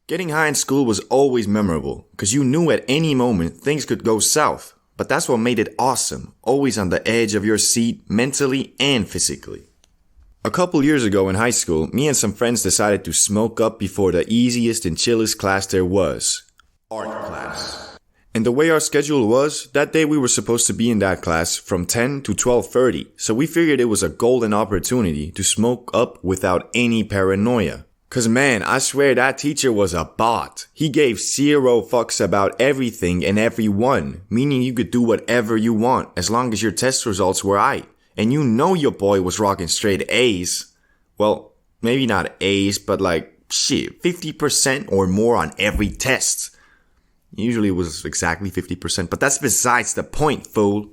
Getting high in school was always memorable, because you knew at any moment things could go south. But that's what made it awesome, always on the edge of your seat, mentally and physically. A couple years ago in high school, me and some friends decided to smoke up before the easiest and chillest class there was, art class. And the way our schedule was, that day we were supposed to be in that class from 10 to 12:30, so we figured it was a golden opportunity to smoke up without any paranoia. Cause man, I swear that teacher was a bot. He gave zero fucks about everything and everyone, meaning you could do whatever you want as long as your test results were aight. And you know your boy was rocking straight A's. Well, maybe not A's, but like, shit, 50% or more on every test. Usually it was exactly 50%, but that's besides the point, fool.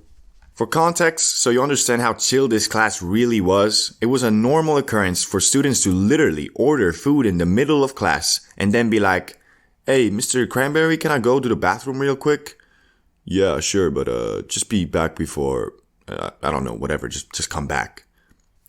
For context, so you understand how chill this class really was, it was a normal occurrence for students to literally order food in the middle of class and then be like, "Hey, Mr. Cranberry, can I go to the bathroom real quick?" "Yeah, sure, but just be back before, I don't know, whatever, just come back."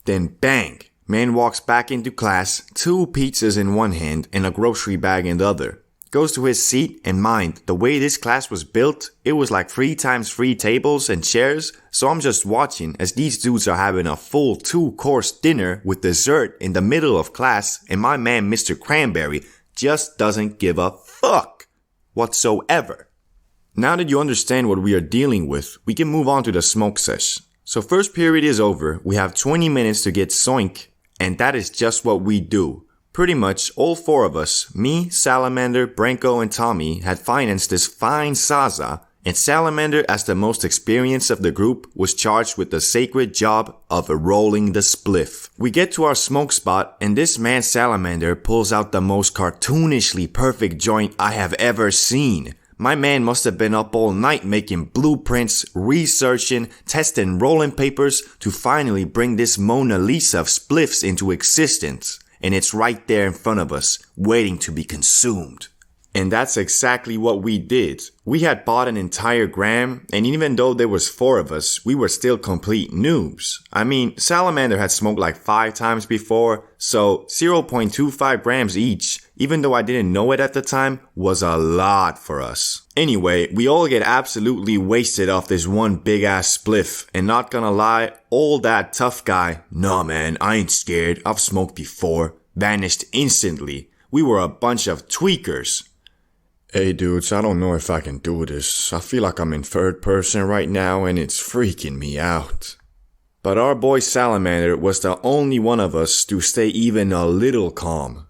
Then bang, man walks back into class, 2 pizzas in one hand and a grocery bag in the other. Goes to his seat, and mind, the way this class was built, it was like 3 times 3 tables and chairs, so I'm just watching as these dudes are having a full 2-course dinner with dessert in the middle of class, and my man Mr. Cranberry just doesn't give a fuck whatsoever. Now that you understand what we are dealing with, we can move on to the smoke sesh. So first period is over, we have 20 minutes to get zoink, and that is just what we do. Pretty much all 4 of us, me, Salamander, Branko, and Tommy, had financed this fine Zaza, and Salamander, as the most experienced of the group, was charged with the sacred job of rolling the spliff. We get to our smoke spot, and this man Salamander pulls out the most cartoonishly perfect joint I have ever seen. My man must have been up all night making blueprints, researching, testing rolling papers to finally bring this Mona Lisa of spliffs into existence. And it's right there in front of us, waiting to be consumed. And that's exactly what we did. We had bought an entire gram, and even though there was 4 of us, we were still complete noobs. I mean, Salamander had smoked like 5 times before, so 0.25 grams each, even though I didn't know it at the time, was a lot for us. Anyway, we all get absolutely wasted off this one big ass spliff, and not gonna lie, all that tough guy, "Nah man, I ain't scared, I've smoked before," vanished instantly. We were a bunch of tweakers. "Hey dudes, I don't know if I can do this. I feel like I'm in third person right now and it's freaking me out." But our boy Salamander was the only one of us to stay even a little calm.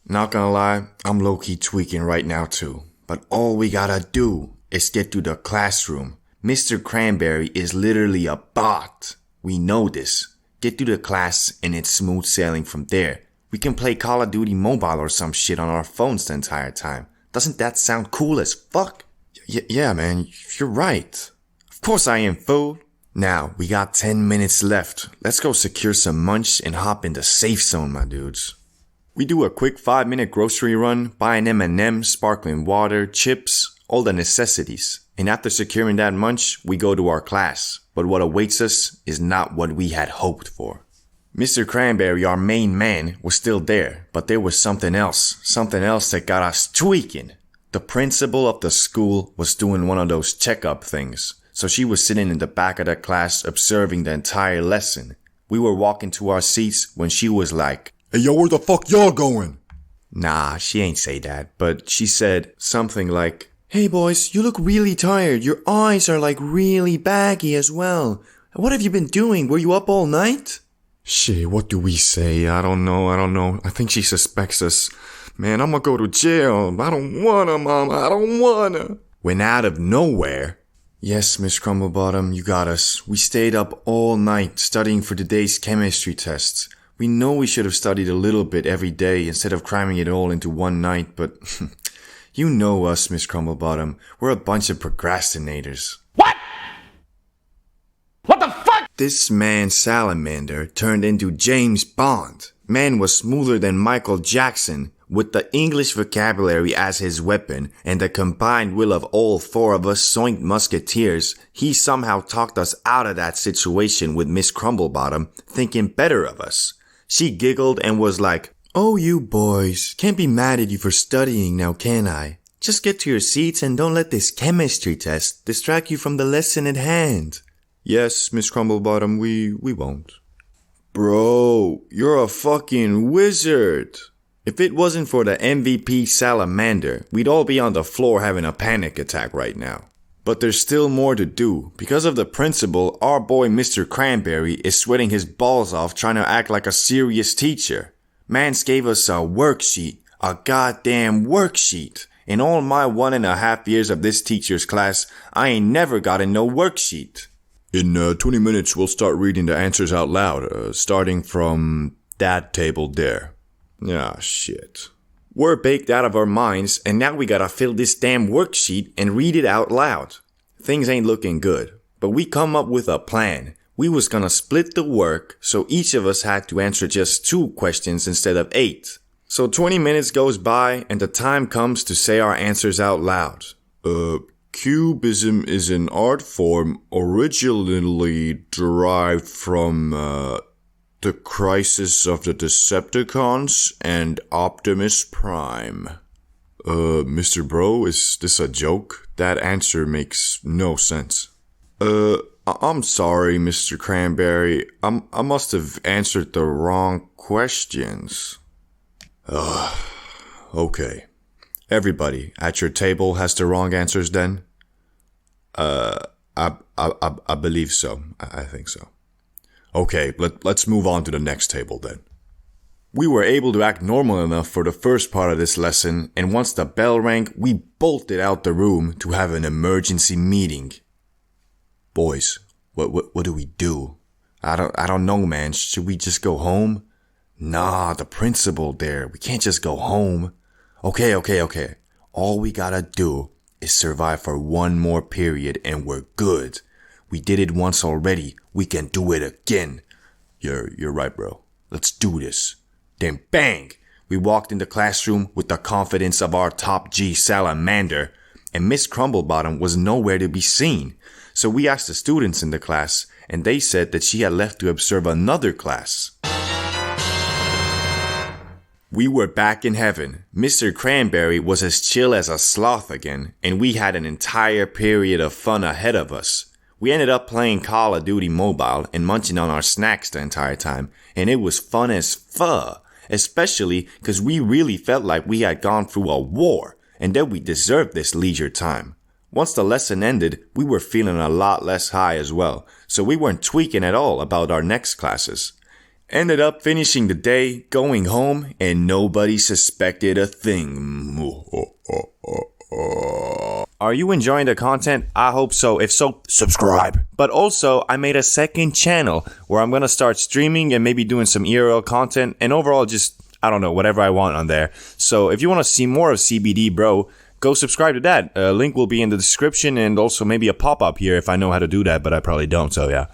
Not gonna lie, I'm low-key tweaking right now too. But all we gotta do is get to the classroom. Mr. Cranberry is literally a bot. We know this. Get to the class and it's smooth sailing from there. We can play Call of Duty Mobile or some shit on our phones the entire time. Doesn't that sound cool as fuck? Yeah, man, you're right. Of course I am, fool. Now, we got 10 minutes left. Let's go secure some munch and hop in the safe zone, my dudes. We do a quick 5-minute grocery run, buy an M&M, sparkling water, chips, all the necessities. And after securing that munch, we go to our class. But what awaits us is not what we had hoped for. Mr. Cranberry, our main man, was still there, but there was something else that got us tweaking. The principal of the school was doing one of those checkup things, so she was sitting in the back of the class observing the entire lesson. We were walking to our seats when she was like, "Hey yo, where the fuck y'all going?" Nah, she ain't say that, but she said something like, "Hey boys, you look really tired. Your eyes are like really baggy as well. What have you been doing? Were you up all night?" Shit, what do we say? I don't know. I think she suspects us. Man, I'm gonna go to jail. I don't wanna, Mom. I don't wanna. When out of nowhere, "Yes, Miss Crumblebottom, you got us. We stayed up all night studying for today's chemistry tests. We know we should have studied a little bit every day instead of cramming it all into one night, but you know us, Miss Crumblebottom. We're a bunch of procrastinators." What? What the fuck? This man Salamander turned into James Bond. Man was smoother than Michael Jackson, with the English vocabulary as his weapon and the combined will of all 4 of us Zoink Musketeers. He somehow talked us out of that situation with Miss Crumblebottom, thinking better of us. She giggled and was like, Oh, you boys. Can't be mad at you for studying now, can I? Just get to your seats and don't let this chemistry test distract you from the lesson at hand. Yes, Miss Crumblebottom, we won't. Bro, you're a fucking wizard. If it wasn't for the MVP salamander, we'd all be on the floor having a panic attack right now. But there's still more to do. Because of the principal, our boy Mr. Cranberry is sweating his balls off trying to act like a serious teacher. Mans gave us a worksheet. A goddamn worksheet. In all my 1.5 years of this teacher's class, I ain't never gotten no worksheet. In 20 minutes, we'll start reading the answers out loud, starting from that table there. Ah, shit. We're baked out of our minds, and now we gotta fill this damn worksheet and read it out loud. Things ain't looking good, but we come up with a plan. We was gonna split the work, so each of us had to answer just 2 questions instead of 8. So 20 minutes goes by, and the time comes to say our answers out loud. Cubism is an art form originally derived from, The Crisis of the Decepticons and Optimus Prime. Mr. Bro, is this a joke? That answer makes no sense. I'm sorry, Mr. Cranberry. I must have answered the wrong questions. Okay. Everybody at your table has the wrong answers then? I believe so. I think so. Okay, let's move on to the next table then. We were able to act normal enough for the first part of this lesson, and once the bell rang, we bolted out the room to have an emergency meeting. Boys, what do we do? I don't know, man. Should we just go home? Nah, the principal there. We can't just go home. Okay. All we gotta do is survive for 1 more period and we're good. We did it once already. We can do it again. You're right, bro. Let's do this. Then bang! We walked in the classroom with the confidence of our top G salamander, and Miss Crumblebottom was nowhere to be seen. So we asked the students in the class, and they said that she had left to observe another class. We were back in heaven. Mr. Cranberry was as chill as a sloth again, and we had an entire period of fun ahead of us. We ended up playing Call of Duty Mobile and munching on our snacks the entire time, and it was fun as fuck, especially because we really felt like we had gone through a war, and that we deserved this leisure time. Once the lesson ended, we were feeling a lot less high as well, so we weren't tweaking at all about our next classes. Ended up finishing the day, going home, and nobody suspected a thing. Are you enjoying the content? I hope so. If so, subscribe. But also, I made a second channel where I'm gonna start streaming and maybe doing some IRL content, and overall just, I don't know, whatever I want on there. So if you want to see more of CBD Bro, go subscribe to that. Link will be in the description and also maybe a pop-up here if I know how to do that, but I probably don't, so yeah.